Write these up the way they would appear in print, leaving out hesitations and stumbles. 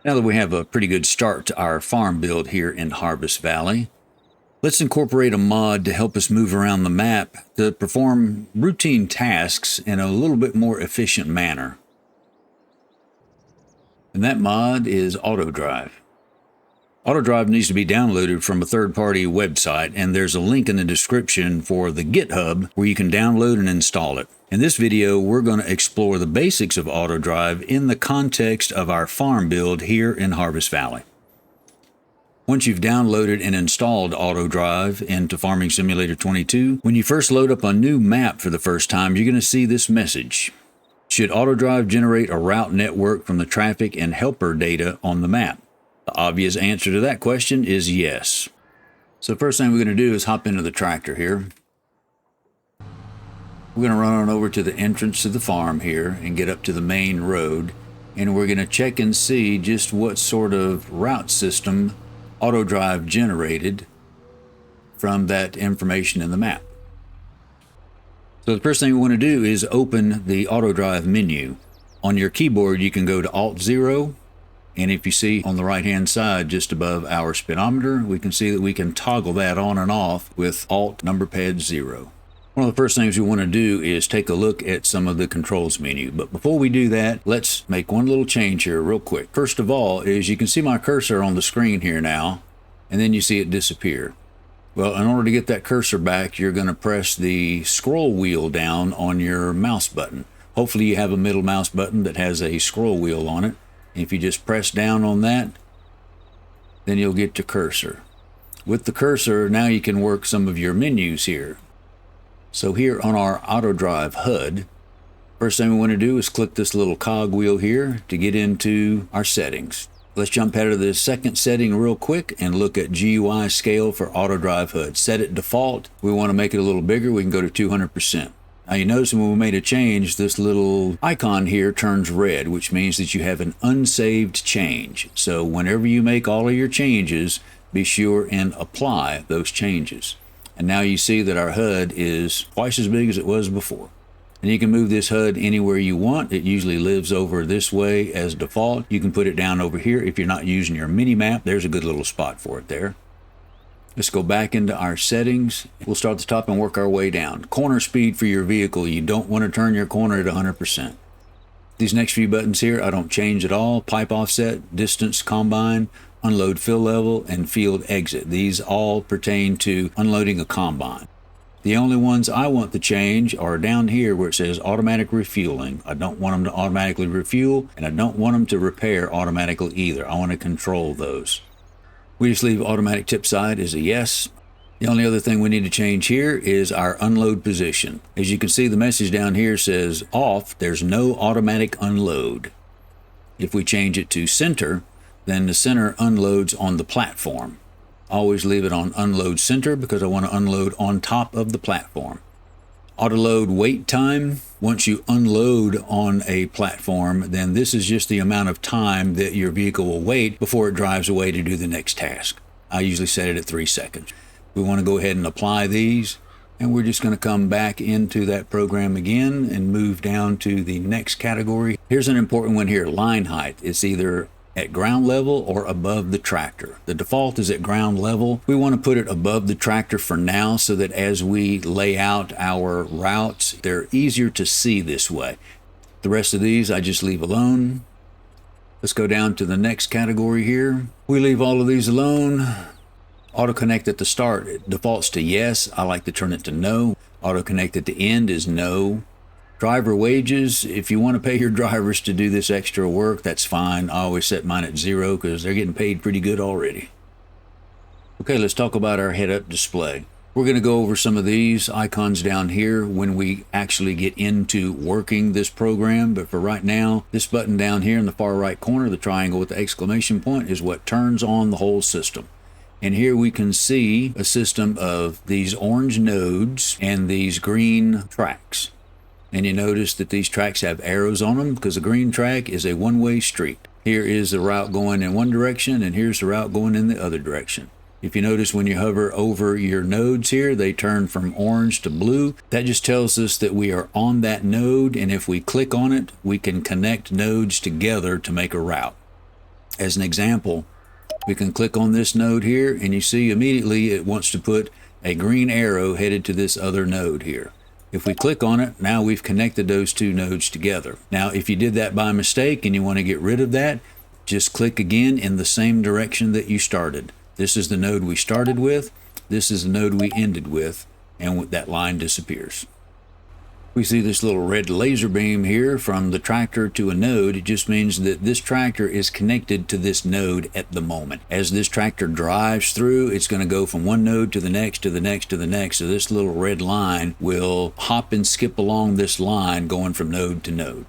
Now that we have a pretty good start to our farm build here in Harvest Valley, let's incorporate a mod to help us move around the map to perform routine tasks in a little bit more efficient manner. And that mod is Autodrive. Autodrive needs to be downloaded from a third-party website, and there's a link in the description for the GitHub where you can download and install it. In this video, we're going to explore the basics of Autodrive in the context of our farm build here in Harvest Valley. Once you've downloaded and installed Autodrive into Farming Simulator 22, when you first load up a new map for the first time, you're going to see this message. Should Autodrive generate a route network from the traffic and helper data on the map? The obvious answer to that question is yes. So the first thing we're going to do is hop into the tractor here. We're going to run on over to the entrance to the farm here and get up to the main road, and we're going to check and see just what sort of route system Autodrive generated from that information in the map. So the first thing we want to do is open the Autodrive menu. On your keyboard you can go to Alt-0, and if you see on the right hand side just above our speedometer, we can see that we can toggle that on and off with Alt number pad 0. One of the first things we want to do is take a look at some of the controls menu. But before we do that, let's make one little change here real quick. First of all is you can see my cursor on the screen here now, and then you see it disappear. Well, in order to get that cursor back, you're going to press the scroll wheel down on your mouse button. Hopefully you have a middle mouse button that has a scroll wheel on it. If you just press down on that, then you'll get your cursor. With the cursor, now you can work some of your menus here. So here on our Autodrive HUD, first thing we want to do is click this little cog wheel here to get into our settings. Let's jump out of the second setting real quick and look at GUI scale for Autodrive HUD. Set it default. We want to make it a little bigger. We can go to 200%. Now you notice when we made a change, this little icon here turns red, which means that you have an unsaved change. So whenever you make all of your changes, be sure and apply those changes. And now you see that our HUD is twice as big as it was before. And you can move this HUD anywhere you want. It usually lives over this way as default. You can put it down over here if you're not using your mini map. There's a good little spot for it there. Let's go back into our settings. We'll start at the top and work our way down. Corner speed for your vehicle. You don't want to turn your corner at 100%. These next few buttons here, I don't change at all. Pipe offset, distance, combine, unload fill level, and field exit. These all pertain to unloading a combine. The only ones I want to change are down here where it says automatic refueling. I don't want them to automatically refuel, and I don't want them to repair automatically either. I want to control those. We just leave automatic tip side as a yes. The only other thing we need to change here is our unload position. As you can see, the message down here says off, there's no automatic unload. If we change it to center, then the center unloads on the platform. Always leave it on unload center because I want to unload on top of the platform. Autoload wait time. Once you unload on a platform, then this is just the amount of time that your vehicle will wait before it drives away to do the next task. I usually set it at 3 seconds. We want to go ahead and apply these, and we're just going to come back into that program again and move down to the next category. Here's an important one here, line height. It's either at ground level or above the tractor. The default is at ground level. We want to put it above the tractor for now so that as we lay out our routes, they're easier to see this way. The rest of these I just leave alone. Let's go down to the next category here. We leave all of these alone. Auto connect at the start, it defaults to yes. I like to turn it to no. Auto connect at the end is no. Driver wages, if you want to pay your drivers to do this extra work, that's fine. I always set mine at 0 because they're getting paid pretty good already. Okay, let's talk about our head-up display. We're going to go over some of these icons down here when we actually get into working this program. But for right now, this button down here in the far right corner, the triangle with the exclamation point, is what turns on the whole system. And here we can see a system of these orange nodes and these green tracks. And you notice that these tracks have arrows on them because the green track is a one-way street. Here is the route going in one direction, and here's the route going in the other direction. If you notice when you hover over your nodes here, they turn from orange to blue. That just tells us that we are on that node, and if we click on it, we can connect nodes together to make a route. As an example, we can click on this node here, and you see immediately it wants to put a green arrow headed to this other node here. If we click on it, now we've connected those two nodes together. Now, if you did that by mistake and you want to get rid of that, just click again in the same direction that you started. This is the node we started with, this is the node we ended with, and that line disappears. We see this little red laser beam here from the tractor to a node. It just means that this tractor is connected to this node at the moment. As this tractor drives through, it's going to go from one node to the next, to the next, to the next. So this little red line will hop and skip along this line going from node to node.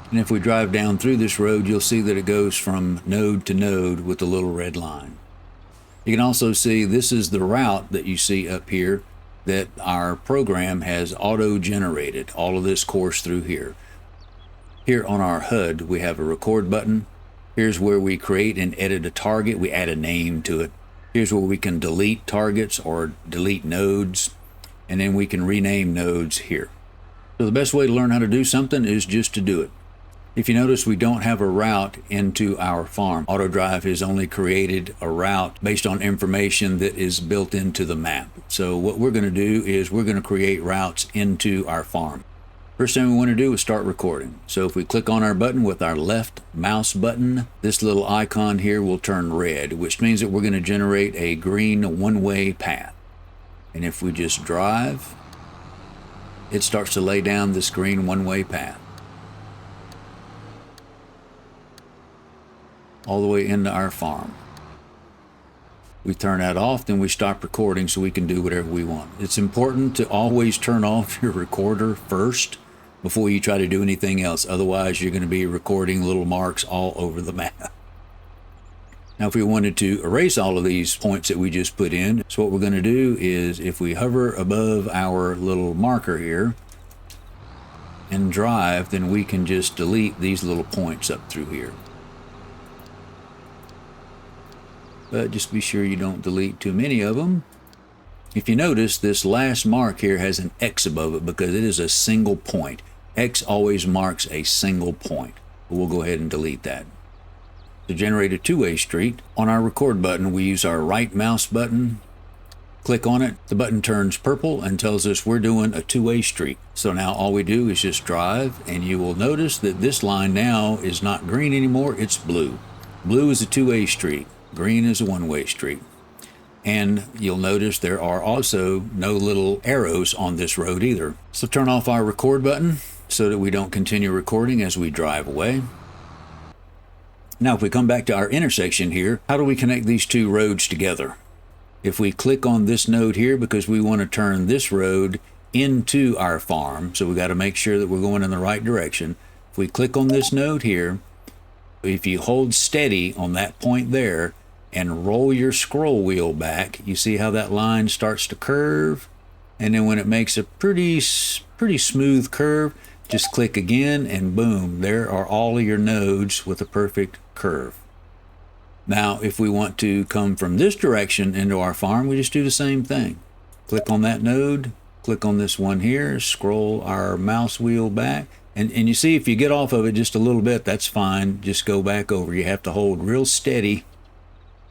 And if we drive down through this road, you'll see that it goes from node to node with the little red line. You can also see this is the route that you see up here that our program has auto-generated all of this course through here. Here on our HUD, we have a record button. Here's where we create and edit a target. We add a name to it. Here's where we can delete targets or delete nodes, and then we can rename nodes here. So the best way to learn how to do something is just to do it. If you notice, we don't have a route into our farm. Autodrive has only created a route based on information that is built into the map. So what we're going to do is we're going to create routes into our farm. First thing we want to do is start recording. So if we click on our button with our left mouse button, this little icon here will turn red, which means that we're going to generate a green one-way path. And if we just drive, it starts to lay down this green one-way path all the way into our farm. We turn that off, then we stop recording so we can do whatever we want. It's important to always turn off your recorder first before you try to do anything else. Otherwise, you're going to be recording little marks all over the map. Now, if we wanted to erase all of these points that we just put in, so what we're going to do is if we hover above our little marker here and drive, then we can just delete these little points up through here. But just be sure you don't delete too many of them. If you notice, this last mark here has an X above it because it is a single point. X always marks a single point. We'll go ahead and delete that. To generate a two-way street, on our record button, we use our right mouse button. Click on it. The button turns purple and tells us we're doing a two-way street. So now all we do is just drive, and you will notice that this line now is not green anymore, it's blue. Blue is a two-way street. Green is a one-way street. And you'll notice there are also no little arrows on this road either. So turn off our record button so that we don't continue recording as we drive away. Now, if we come back to our intersection here, how do we connect these two roads together? If we click on this node here, because we want to turn this road into our farm, so we got to make sure that we're going in the right direction. If we click on this node here, if you hold steady on that point there and roll your scroll wheel back, you see how that line starts to curve, and then when it makes a pretty smooth curve, just click again and boom, there are all of your nodes with a perfect curve. Now if we want to come from this direction into our farm, we just do the same thing. Click on that node, click on this one here, scroll our mouse wheel back, and you see if you get off of it just a little bit, that's fine, just go back over. You have to hold real steady.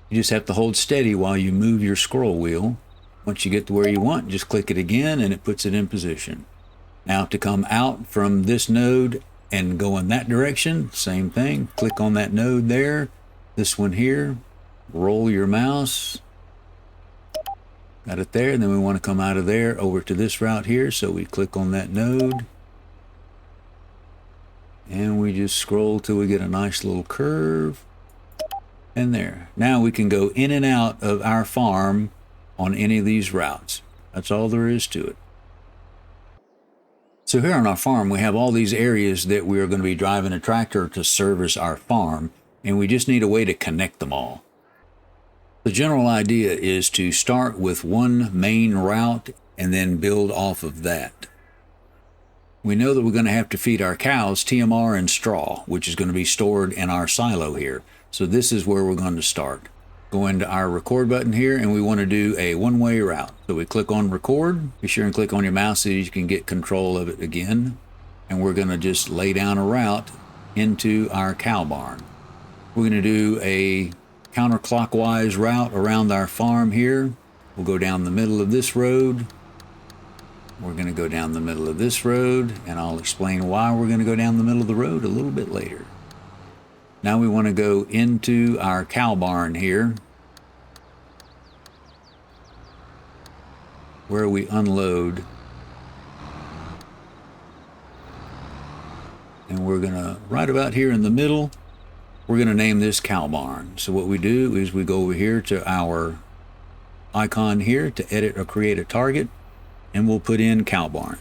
You just have to hold steady while you move your scroll wheel. Once you get to where you want, just click it again and it puts it in position. Now to come out from this node and go in that direction, same thing. Click on that node there, this one here, roll your mouse. Got it there, and then we want to come out of there over to this route here, so we click on that node. And we just scroll till we get a nice little curve. And there. Now we can go in and out of our farm on any of these routes. That's all there is to it. So here on our farm, we have all these areas that we are going to be driving a tractor to service our farm, and we just need a way to connect them all. The general idea is to start with one main route and then build off of that. We know that we're going to have to feed our cows TMR and straw, which is going to be stored in our silo here. So this is where we're going to start. Go into our record button here, and we want to do a one-way route. So we click on record. Be sure and click on your mouse so you can get control of it again. And we're going to just lay down a route into our cow barn. We're going to do a counterclockwise route around our farm here. We'll go down the middle of this road. We're going to go down the middle of this road, and I'll explain why we're going to go down the middle of the road a little bit later. Now we want to go into our cow barn here, where we unload. And we're going to, right about here in the middle, we're going to name this cow barn. So what we do is we go over here to our icon here to edit or create a target, and we'll put in cow barn.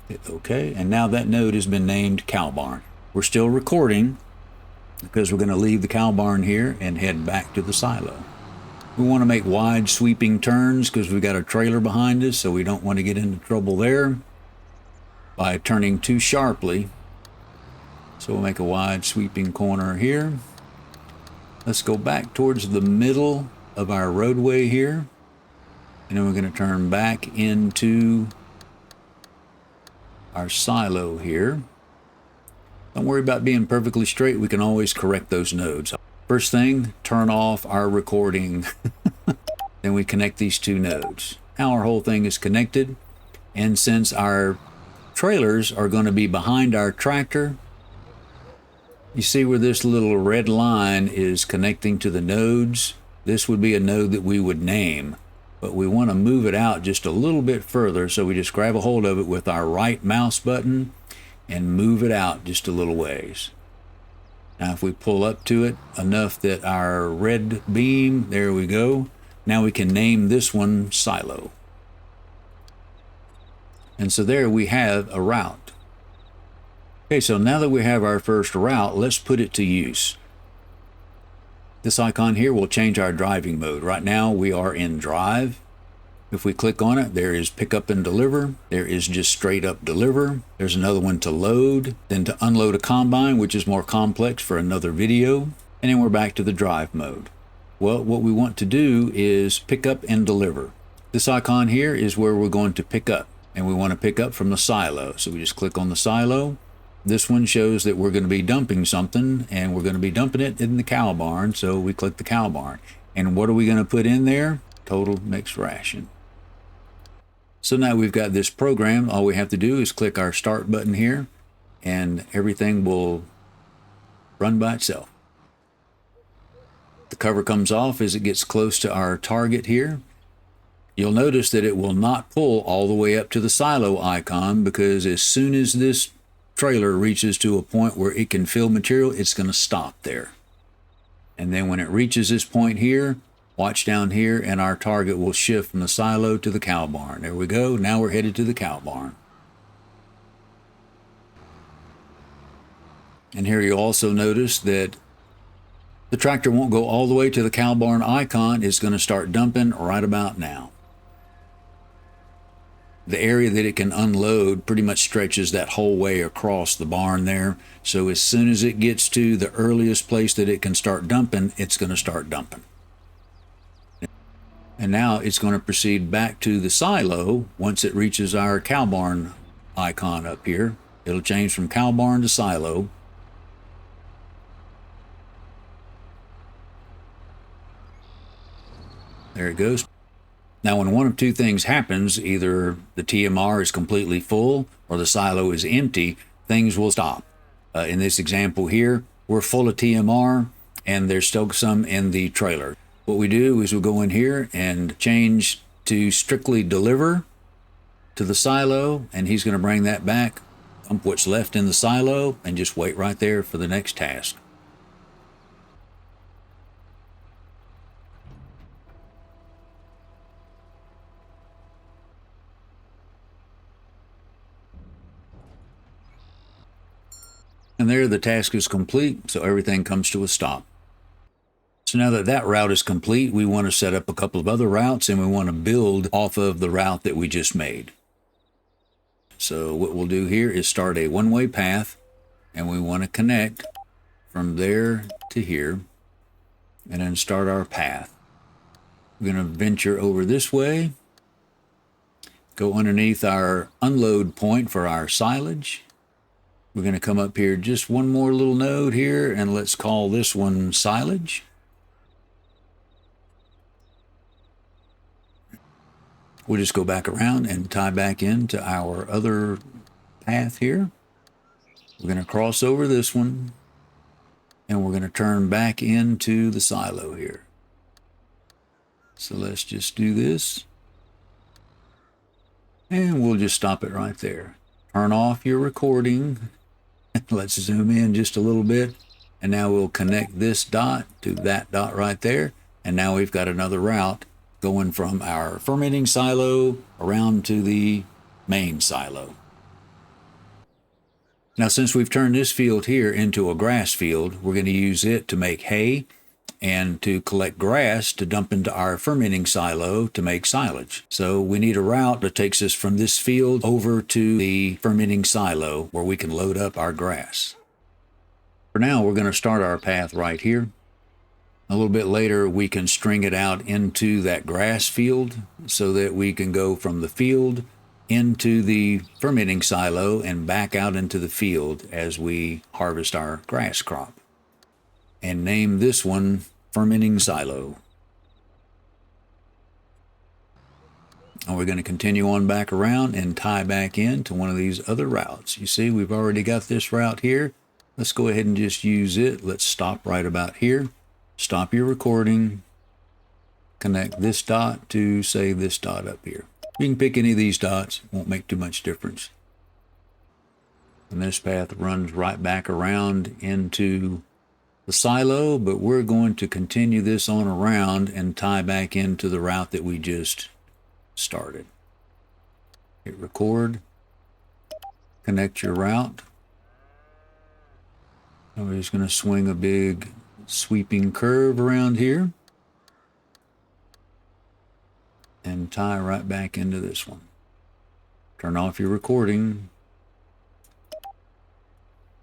Hit OK, and now that node has been named cow barn. We're still recording because we're going to leave the cow barn here and head back to the silo. We want to make wide sweeping turns because we've got a trailer behind us, so we don't want to get into trouble there by turning too sharply. So we'll make a wide sweeping corner here. Let's go back towards the middle of our roadway here, and then we're going to turn back into our silo here. Don't worry about being perfectly straight. We can always correct those nodes. First thing, turn off our recording. Then we connect these two nodes. Now our whole thing is connected, and since our trailers are going to be behind our tractor, you see where this little red line is connecting to the nodes? This would be a node that we would name, but we want to move it out just a little bit further, so we just grab a hold of it with our right mouse button and move it out just a little ways. Now if we pull up to it enough that our red beam, there we go. Now we can name this one silo. And so there we have a route. Okay, so now that we have our first route, let's put it to use. This icon here will change our driving mode. Right now we are in drive. If we click on it, there is pick up and deliver. There is just straight up deliver. There's another one to load, then to unload a combine, which is more complex for another video. And then we're back to the drive mode. Well, what we want to do is pick up and deliver. This icon here is where we're going to pick up, and we want to pick up from the silo. So we just click on the silo. This one shows that we're going to be dumping something, and we're going to be dumping it in the cow barn. So we click the cow barn. And what are we going to put in there? Total mixed ration. So now we've got this program. All we have to do is click our start button here, and everything will run by itself. The cover comes off as it gets close to our target here. You'll notice that it will not pull all the way up to the silo icon, because as soon as this trailer reaches to a point where it can fill material, it's going to stop there. And then when it reaches this point here, watch down here, and our target will shift from the silo to the cow barn. There we go. Now we're headed to the cow barn. And here you also notice that the tractor won't go all the way to the cow barn icon. It's going to start dumping right about now. The area that it can unload pretty much stretches that whole way across the barn there. So as soon as it gets to the earliest place that it can start dumping, it's going to start dumping. And now it's going to proceed back to the silo once it reaches our cow barn icon up here. It'll change from cow barn to silo. There it goes. Now when one of two things happens, either the TMR is completely full or the silo is empty, things will stop. In this example here, we're full of TMR and there's still some in the trailer. What we do is we'll go in here and change to strictly deliver to the silo, and he's going to bring that back, dump what's left in the silo, and just wait right there for the next task. And there the task is complete, so everything comes to a stop. So now that that route is complete, we want to set up a couple of other routes, and we want to build off of the route that we just made. So what we'll do here is start a one-way path, and we want to connect from there to here, and then start our path. We're going to venture over this way, go underneath our unload point for our silage, We're going to come up here just one more little node here, and let's call this one silage. We'll just go back around and tie back into our other path here. We're going to cross over this one, and we're going to turn back into the silo here. So let's just do this. And we'll just stop it right there. Turn off your recording. Let's zoom in just a little bit. And now we'll connect this dot to that dot right there. And now we've got another route going from our fermenting silo around to the main silo. Now, since we've turned this field here into a grass field, we're going to use it to make hay and to collect grass to dump into our fermenting silo to make silage. So we need a route that takes us from this field over to the fermenting silo where we can load up our grass. For now, we're going to start our path right here. A little bit later, we can string it out into that grass field so that we can go from the field into the fermenting silo and back out into the field as we harvest our grass crop. And name this one fermenting silo. And we're going to continue on back around and tie back into one of these other routes. You see, we've already got this route here. Let's go ahead and just use it. Let's stop right about here. Stop your recording. Connect this dot to, say, this dot up here. You can pick any of these dots. Won't make too much difference. And this path runs right back around into the silo, but we're going to continue this on around and tie back into the route that we just started. Hit record. Connect your route. And we're just going to swing a big sweeping curve around here and tie right back into this one. Turn off your recording.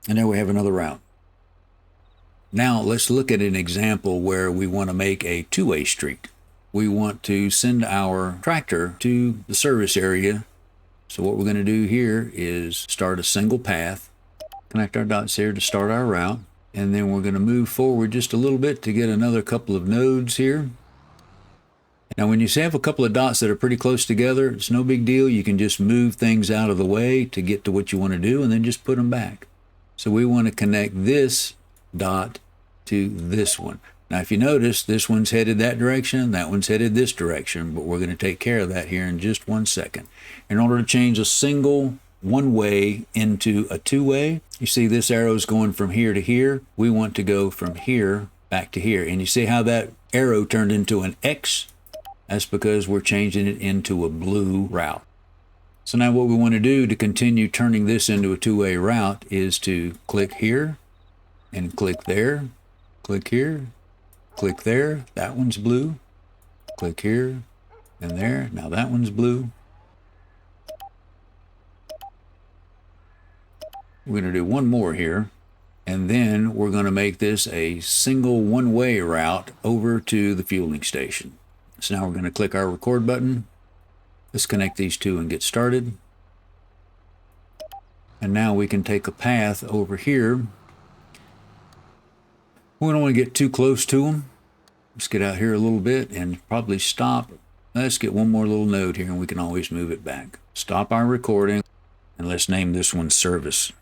And now we have another route. Now let's look at an example where we want to make a two-way street. We want to send our tractor to the service area. So what we're going to do here is start a single path, connect our dots here to start our route, and then we're going to move forward just a little bit to get another couple of nodes here. Now when you have a couple of dots that are pretty close together, it's no big deal. You can just move things out of the way to get to what you want to do and then just put them back. So we want to connect this dot to this one. Now if you notice, this one's headed that direction, that one's headed this direction, but we're going to take care of that here in just 1 second. In order to change a single one-way into a two-way, you see this arrow is going from here to here. We want to go from here back to here. And you see how that arrow turned into an X? That's because we're changing it into a blue route. So now what we want to do to continue turning this into a two-way route is to click here and click there, click here, click there. That one's blue. Click here and there. Now that one's blue. We're going to do one more here, and then we're going to make this a single one-way route over to the fueling station. So now we're going to click our record button. Let's connect these two and get started. And now we can take a path over here. We don't want to get too close to them. Let's get out here a little bit and probably stop. Let's get one more little node here and we can always move it back. Stop our recording and let's name this one service.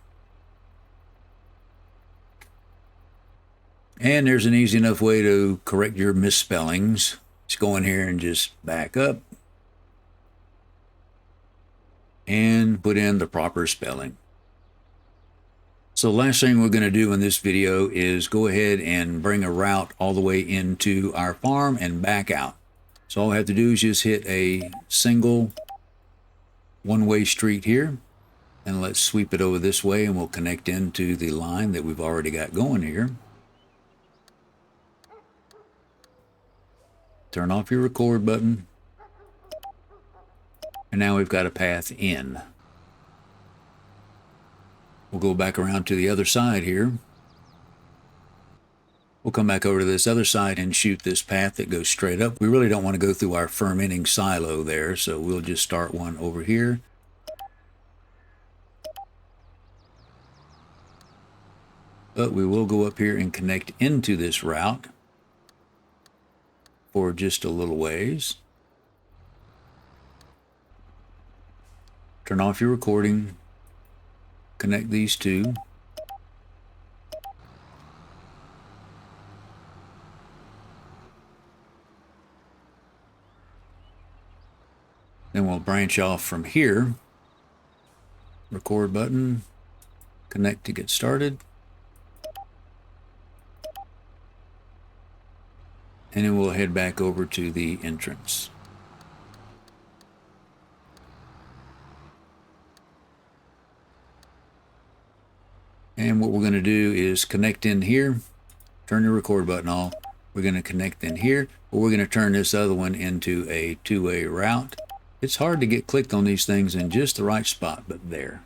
And there's an easy enough way to correct your misspellings. Just go in here and just back up and put in the proper spelling. So the last thing we're going to do in this video is go ahead and bring a route all the way into our farm and back out. So all we have to do is just hit a single one-way street here, and let's sweep it over this way and we'll connect into the line that we've already got going here. Turn off your record button. And now we've got a path in. We'll go back around to the other side here. We'll come back over to this other side and shoot this path that goes straight up. We really don't want to go through our fermenting silo there, so we'll just start one over here. But we will go up here and connect into this route for just a little ways. Turn off your recording. Connect these two. Then we'll branch off from here. Record button. Connect to get started. And then we'll head back over to the entrance. And what we're going to do is connect in here. Turn the record button off. We're going to connect in here, but we're going to turn this other one into a two-way route. It's hard to get clicked on these things in just the right spot, but there.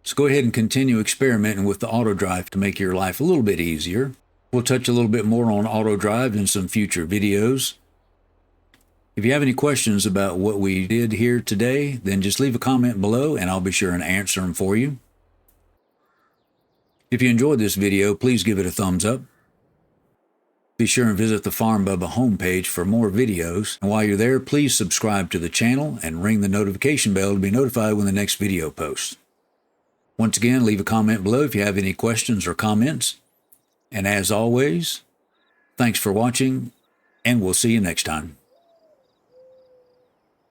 So go ahead and continue experimenting with the Autodrive to make your life a little bit easier. We'll touch a little bit more on Autodrive in some future videos. If you have any questions about what we did here today, then just leave a comment below and I'll be sure and answer them for you. If you enjoyed this video, please give it a thumbs up. Be sure and visit the Farm Bubba homepage for more videos. And while you're there, please subscribe to the channel and ring the notification bell to be notified when the next video posts. Once again, leave a comment below if you have any questions or comments. And as always, thanks for watching, and we'll see you next time.